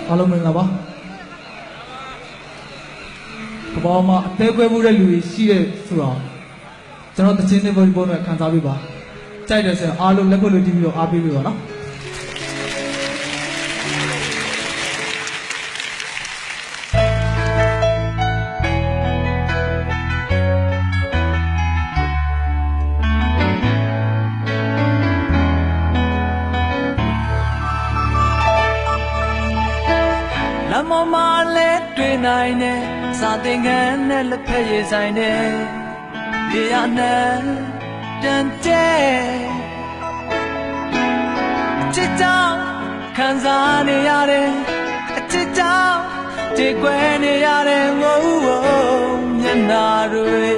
အားလုံးမင်္ဂလာပါကဘာမှာအသေးခွဲမှုတဲ့လူတွေရှိတဲ့ဆိုတော့ကျွန်တော်တချင်းတွေပေါ်နဲ့ခံစားပေးပါကြိုက်တယ်ဆိုရင်အားလုံးလက်ခွတ်လို့တီးပြီးတော့အားပေးပေးပါနော်လမ်းပေါ်မှာလဲတွေ့နိုင်တယ်စာသင်ခန်းနဲ့လက်ဖက်ရည်ဆိုင်တယ်ဒီရနဲ့တန်တဲ့အချစ်ကြောင့်ခံစားနေရတယ်အချစ်ကြောင့်ကြေကွဲနေရတယ်ဝိုးမျက်နှာတွေ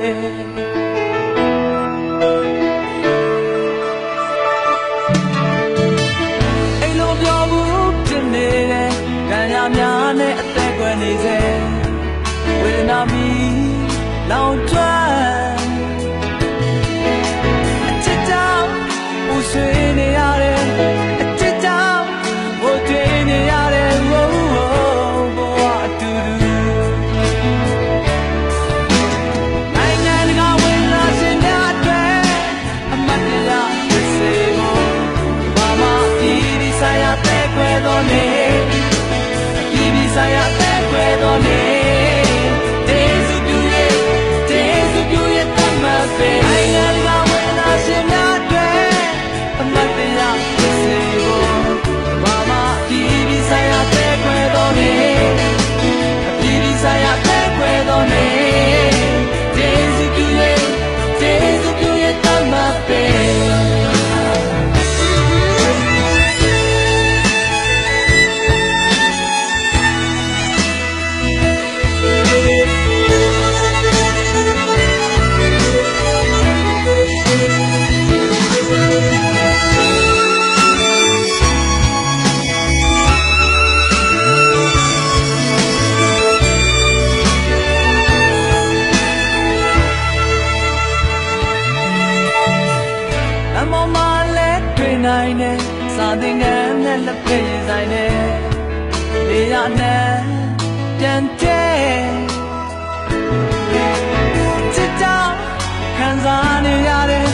အိမ်လုံးပြောဘူးဖြစ်နေတယ်ကံရများနဲ့အသက်ကွယ်နေစေဝေဒနာမီလောင်ကျွမ်းအချစ်ကြောင့်ပူဆွေးနေရတယ်အချစ်ကြောင့်ဝတ်တွေးနေရတယ်ဘဝအတူတူနိုင်ငံတကာဝင်လာရှင်များအတွက်အမတ်တရားဖြစ်စေဖို့ဘာမှဒီဆိုင်ရတဲ့ကွယ်တော်နေsaya te done Tesu piye tamate Aya la wena sina twe Amatya sebo Mama bibi saya te done Bibi saya te done Tesu piye tamateနိုင်တယ်စာသင်ခန်းနဲ့လက်ဖက်ရည်ဆိုင်တယ်လေရနဲ့တန်တဲ့အချစ်ကြောင့်ခံစားနေရတယ်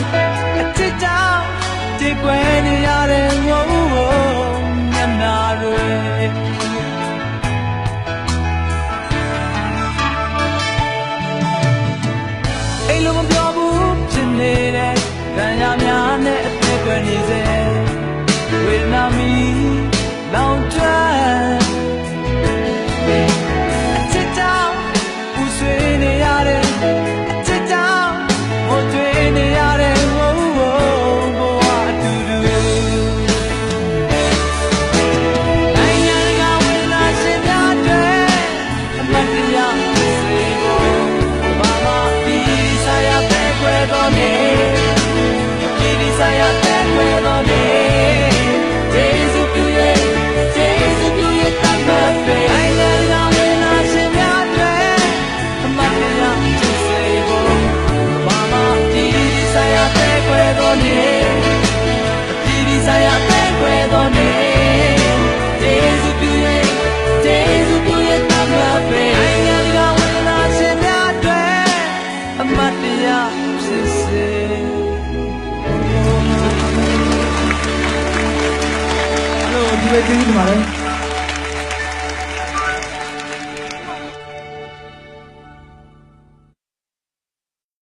အချစ်ကြောင့်ကြေကွဲနေရတယ်ဝိုးမျက်နှာတွေအိမ်လုံးမပြောဘူးဖြစ်နေတယ်ခံရများနဲ့အသက်ကွယ်နေစေဝေဒနာမီလောင်ကျွမ်းအချစ်ကြောင့်ပူဆွေးနေရတယ်အချစ်ကြောင့်ဝတ်တွေးနေရတယ်ဘဝအတူတူနိုင်ငံတကာဝင်လာရှင်များတွေအမတ်တရားစေဖို့ဘာမှဒီဆိုင်ရတဲ့ကွယ်တော်နေsaya te puedo ver Jesu piye tamate Ay la wena se me atre Amatya sebo Mama tiri saya te puedo ver Tiri saya te puedo ver Jesu piye tamate Ay la wena se me atre Amatya seboဒီပဲကျေးဇူးတင်ပါတယ်